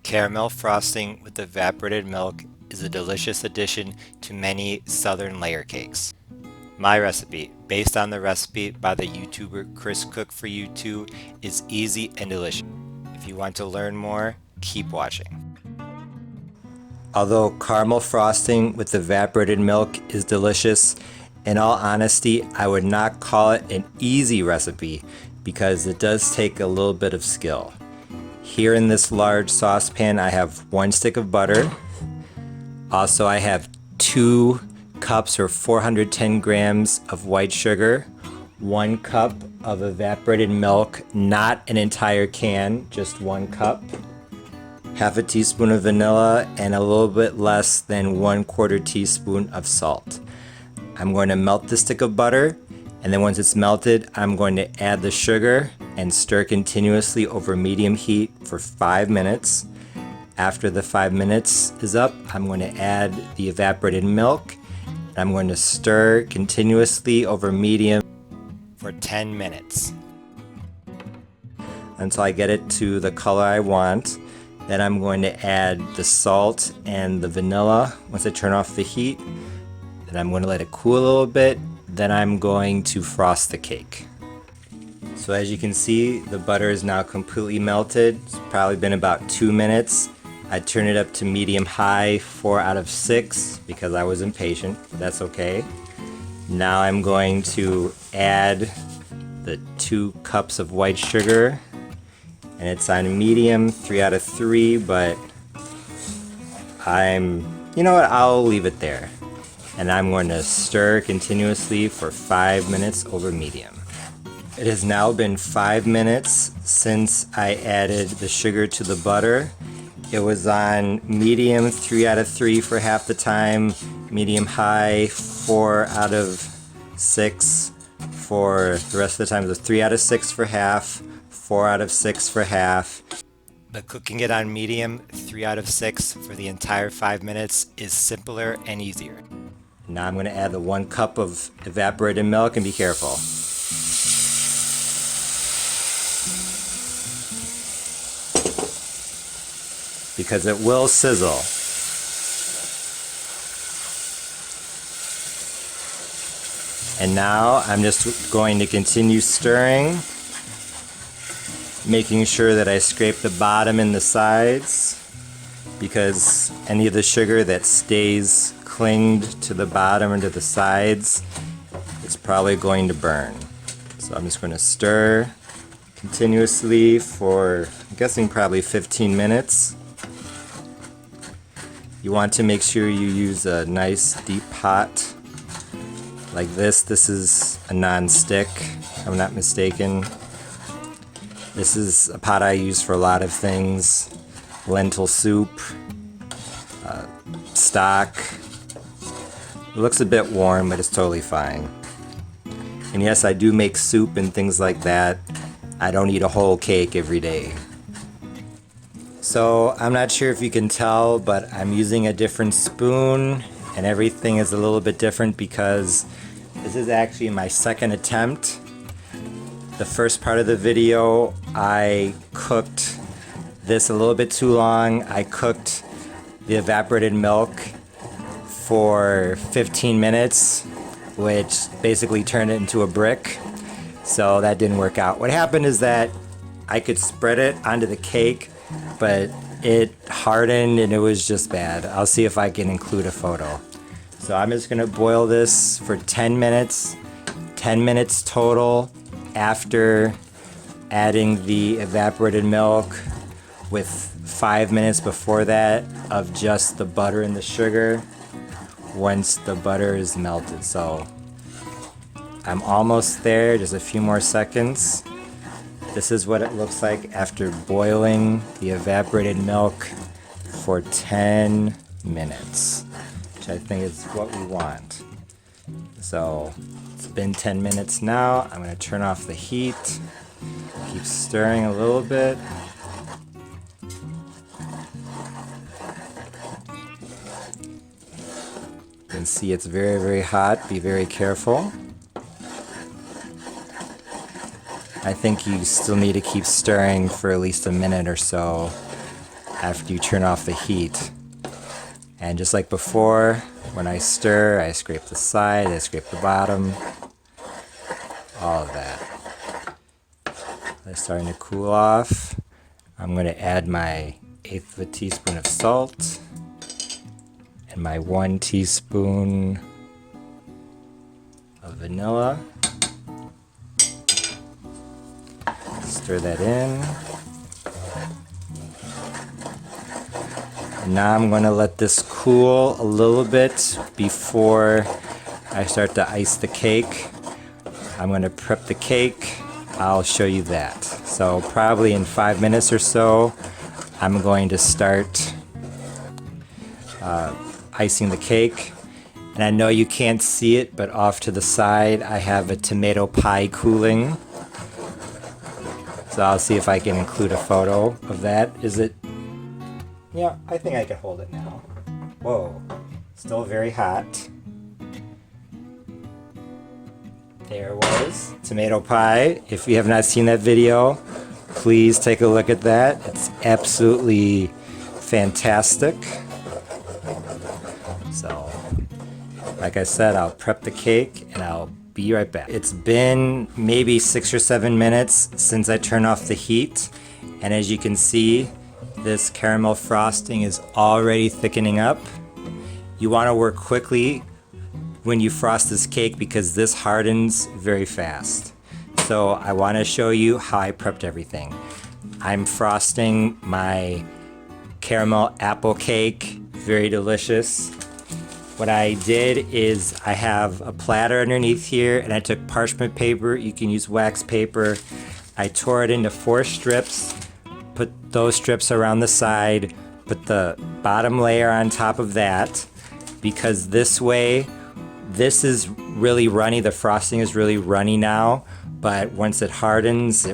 Caramel frosting with evaporated milk is a delicious addition to many southern layer cakes. My recipe, based on the recipe by the YouTuber Chris Cook for You Too, is easy and delicious. If you want to learn more, keep watching. Although caramel frosting with evaporated milk is delicious, in all honesty, I would not call it an easy recipe because it does take a little bit of skill. Here in this large saucepan, I have 1 stick of butter. Also, I have 2 cups or 410 grams of white sugar, 1 cup of evaporated milk, not an entire can, just 1 cup, half a teaspoon of vanilla, and a little bit less than 1/4 teaspoon of salt. I'm going to melt the stick of butter, and then once it's melted, I'm going to add the sugar and stir continuously over medium heat for 5 minutes. After the 5 minutes is up, I'm going to add the evaporated milk. I'm going to stir continuously over medium for 10 minutes until I get it to the color I want. Then I'm going to add the salt and the vanilla once I turn off the heat. Then I'm going to let it cool a little bit. Then I'm going to frost the cake. So as you can see, the butter is now completely melted. It's probably been about 2 minutes. I turn it up to medium high 4 out of 6 because I was impatient, but that's okay. Now I'm going to add the 2 cups of white sugar, and it's on medium 3 out of 3, but you know what, I'll leave it there. And I'm going to stir continuously for 5 minutes over medium. It has now been 5 minutes since I added the sugar to the butter. It was on medium 3 out of 3 for half the time, medium high 4 out of 6 for the rest of the time. It was 3 out of 6 for half, 4 out of 6 for half. But cooking it on medium 3 out of 6 for the entire 5 minutes is simpler and easier. Now I'm going to add the 1 cup of evaporated milk, and be careful. Because it will sizzle. And now I'm just going to continue stirring, making sure that I scrape the bottom and the sides, because any of the sugar that stays clinged to the bottom or to the sides is probably going to burn. So I'm just going to stir continuously for, I'm guessing, probably 15 minutes. You want to make sure you use a nice deep pot like this. This is a non-stick, if I'm not mistaken. This is a pot I use for a lot of things. Lentil soup, stock. It looks a bit warm, but it's totally fine. And yes, I do make soup and things like that. I don't eat a whole cake every day. So I'm not sure if you can tell, but I'm using a different spoon, and everything is a little bit different because this is actually my second attempt. The first part of the video, I cooked this a little bit too long. I cooked the evaporated milk for 15 minutes, which basically turned it into a brick. So that didn't work out. What happened is that I could spread it onto the cake, but it hardened and it was just bad. I'll see if I can include a photo. So I'm just gonna boil this for 10 minutes, 10 minutes total after adding the evaporated milk, with 5 minutes before that of just the butter and the sugar once the butter is melted. So I'm almost there, just a few more seconds. This is what it looks like after boiling the evaporated milk for 10 minutes, which I think is what we want. So it's been 10 minutes now. I'm going to turn off the heat, keep stirring a little bit. You can see it's very, very hot. Be very careful. I think you still need to keep stirring for at least a minute or so after you turn off the heat. And just like before, when I stir, I scrape the side, I scrape the bottom, all of that. It's starting to cool off. I'm going to add my 1/8 of a teaspoon of salt and my 1 teaspoon of vanilla. Stir that in. Now I'm going to let this cool a little bit before I start to ice the cake. I'm going to prep the cake. I'll show you that. So probably in 5 minutes or so, I'm going to start icing the cake. And I know you can't see it, but off to the side, I have a tomato pie cooling. So I'll see if I can include a photo of that. Is it? Yeah, I think I can hold it now. Whoa, still very hot. There was tomato pie. If you have not seen that video, please take a look at that. It's absolutely fantastic. So, like I said, I'll prep the cake and I'll be right back. It's been maybe 6 or 7 minutes since I turned off the heat, and as you can see, this caramel frosting is already thickening up. You want to work quickly when you frost this cake because this hardens very fast. So I want to show you how I prepped everything. I'm frosting my caramel apple cake, very delicious. What I did is I have a platter underneath here and I took parchment paper, you can use wax paper. I tore it into 4 strips, put those strips around the side, put the bottom layer on top of that, because this way, this is really runny, the frosting is really runny now, but once it hardens,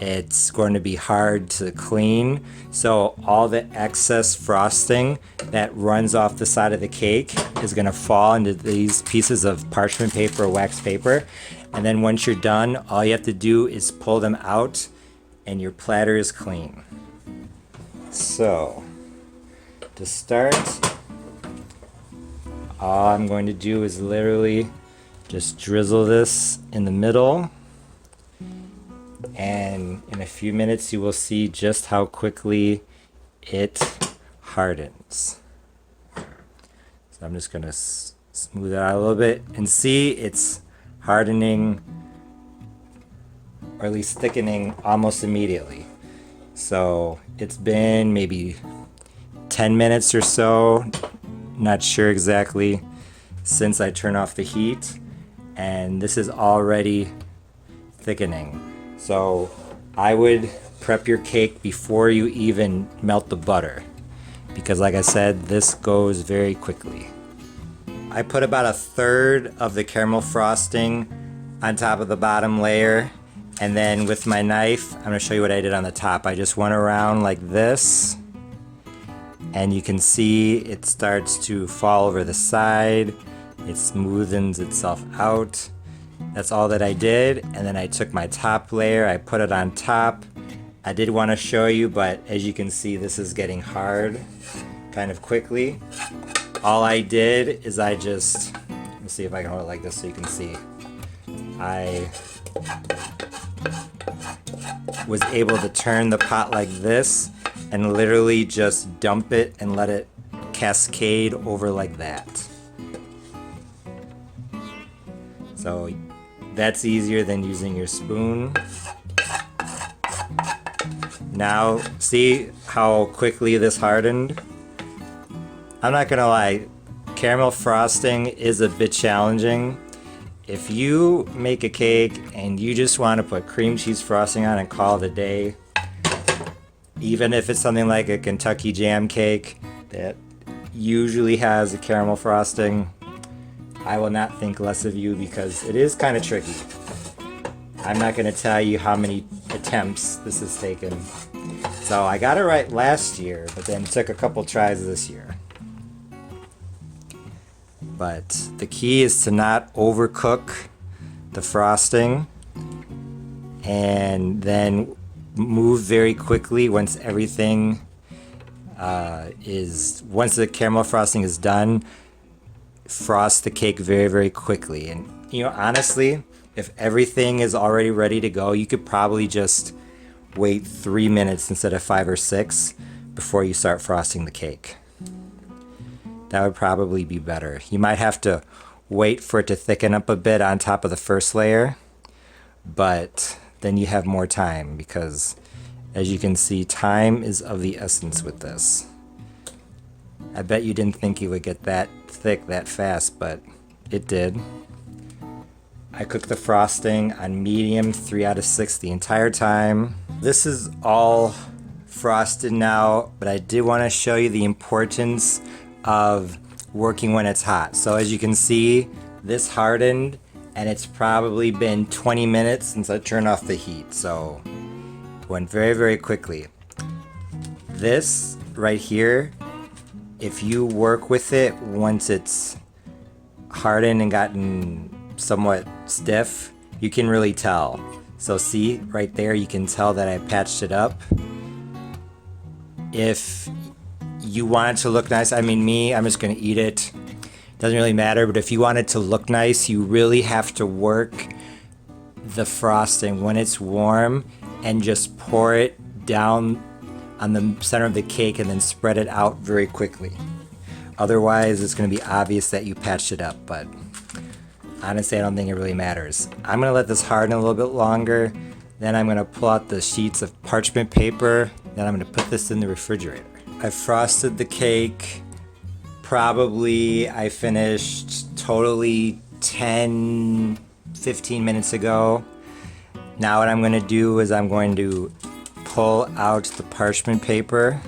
it's going to be hard to clean. So all the excess frosting that runs off the side of the cake is going to fall into these pieces of parchment paper or wax paper. And then once you're done, all you have to do is pull them out and your platter is clean. So to start, all I'm going to do is literally just drizzle this in the middle, and in a few minutes you will see just how quickly it hardens. So I'm just going to smooth it out a little bit and see it's hardening, or at least thickening, almost immediately. So it's been maybe 10 minutes or so, not sure exactly, since I turned off the heat, and this is already thickening. So I would prep your cake before you even melt the butter, because like I said, this goes very quickly. I put about 1/3 of the caramel frosting on top of the bottom layer, and then with my knife, I'm going to show you what I did on the top. I just went around like this, and you can see it starts to fall over the side. It smoothens itself out. That's all that I did. And then I took my top layer, I put it on top. I did want to show you, but as you can see, this is getting hard kind of quickly. All I did is let me see if I can hold it like this so you can see. I was able to turn the pot like this and literally just dump it and let it cascade over like that. So that's easier than using your spoon. Now, see how quickly this hardened? I'm not gonna lie, caramel frosting is a bit challenging. If you make a cake and you just want to put cream cheese frosting on and call it a day, even if it's something like a Kentucky jam cake that usually has a caramel frosting, I will not think less of you, because it is kind of tricky. I'm not going to tell you how many attempts this has taken. So I got it right last year, but then took a couple tries this year. But the key is to not overcook the frosting, and then move very quickly once everything is once the caramel frosting is done, frost the cake very, very quickly. And honestly, if everything is already ready to go, you could probably just wait 3 minutes instead of 5 or 6 before you start frosting the cake. That would probably be better. You might have to wait for it to thicken up a bit on top of the first layer, but then you have more time because, as you can see, time is of the essence with this. I bet you didn't think you would get that thick that fast, but it did. I cooked the frosting on medium 3 out of 6 the entire time. This is all frosted now, but I did want to show you the importance of working when it's hot. So as you can see, this hardened, and it's probably been 20 minutes since I turned off the heat, so it went very, very quickly. This right here, if you work with it once it's hardened and gotten somewhat stiff, you can really tell. So see right there, you can tell that I patched it up. If you want it to look nice, I mean, I'm just gonna eat it. Doesn't really matter, but if you want it to look nice, you really have to work the frosting when it's warm and just pour it down on the center of the cake and then spread it out very quickly. Otherwise, it's going to be obvious that you patched it up, but honestly, I don't think it really matters. I'm going to let this harden a little bit longer, then I'm going to pull out the sheets of parchment paper, then I'm going to put this in the refrigerator. I frosted the cake. Probably I finished totally 10-15 minutes ago. Now what I'm going to do is I'm going to pull out the parchment paper.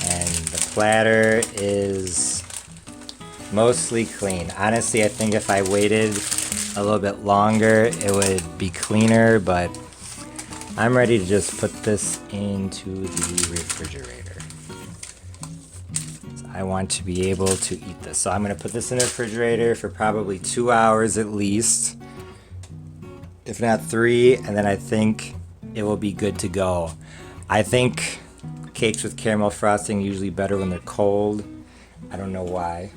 And the platter is mostly clean. Honestly, I think if I waited a little bit longer, it would be cleaner, but I'm ready to just put this into the refrigerator. So I want to be able to eat this. So I'm going to put this in the refrigerator for probably 2 hours at least, if not 3, and then I think it will be good to go. I think cakes with caramel frosting are usually better when they're cold. I don't know why.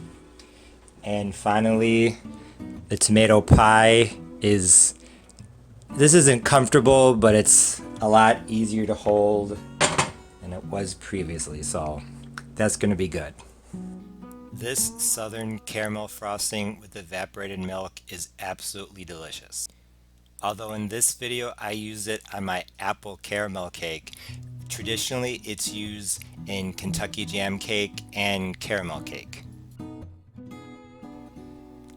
And finally, the tomato pie is... This isn't comfortable, but it's a lot easier to hold than it was previously, so that's going to be good. This southern caramel frosting with evaporated milk is absolutely delicious. Although in this video I used it on my apple caramel cake, traditionally it's used in Kentucky jam cake and caramel cake.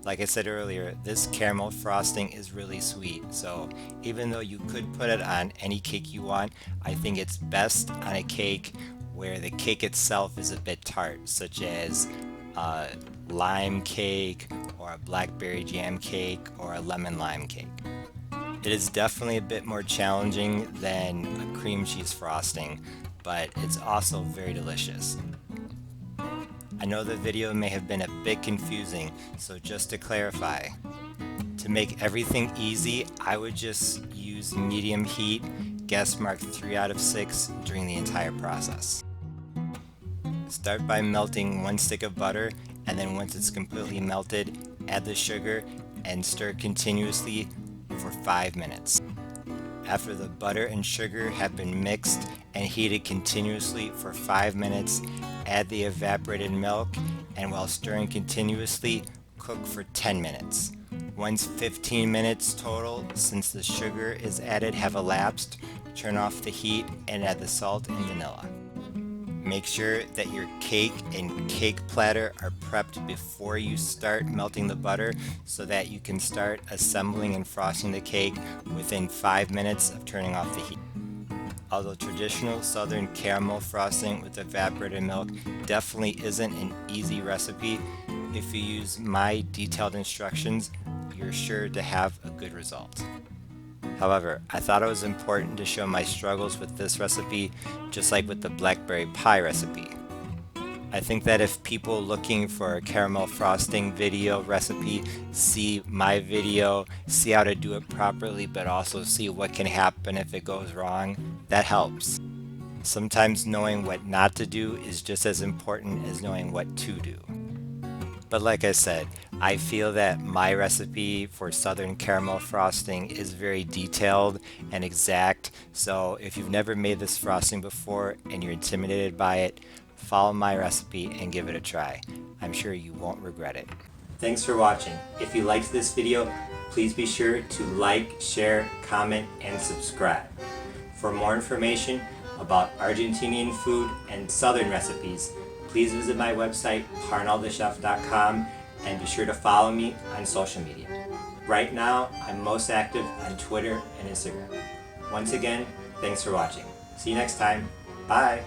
Like I said earlier, this caramel frosting is really sweet, so even though you could put it on any cake you want, I think it's best on a cake where the cake itself is a bit tart, such as a lime cake or a blackberry jam cake or a lemon lime cake. It is definitely a bit more challenging than a cream cheese frosting, but it's also very delicious. I know the video may have been a bit confusing, so just to clarify, to make everything easy, I would just use medium heat, guess mark 3 out of 6 during the entire process. Start by melting 1 stick of butter, and then once it's completely melted, add the sugar and stir continuously for 5 minutes. After the butter and sugar have been mixed and heated continuously for 5 minutes, add the evaporated milk, and while stirring continuously, cook for 10 minutes. Once 15 minutes total, since the sugar is added, have elapsed, turn off the heat and add the salt and vanilla. Make sure that your cake and cake platter are prepped before you start melting the butter so that you can start assembling and frosting the cake within 5 minutes of turning off the heat. Although traditional southern caramel frosting with evaporated milk definitely isn't an easy recipe, if you use my detailed instructions, you're sure to have a good result. However, I thought it was important to show my struggles with this recipe, just like with the blackberry pie recipe. I think that if people looking for a caramel frosting video recipe see my video, see how to do it properly, but also see what can happen if it goes wrong, that helps. Sometimes knowing what not to do is just as important as knowing what to do. But like I said, I feel that my recipe for southern caramel frosting is very detailed and exact. So if you've never made this frosting before and you're intimidated by it, follow my recipe and give it a try. I'm sure you won't regret it. Thanks for watching. If you liked this video, please be sure to like, share, comment, and subscribe. For more information about Argentinian food and southern recipes, please visit my website, parnellthechef.com, and be sure to follow me on social media. Right now, I'm most active on Twitter and Instagram. Once again, thanks for watching. See you next time. Bye.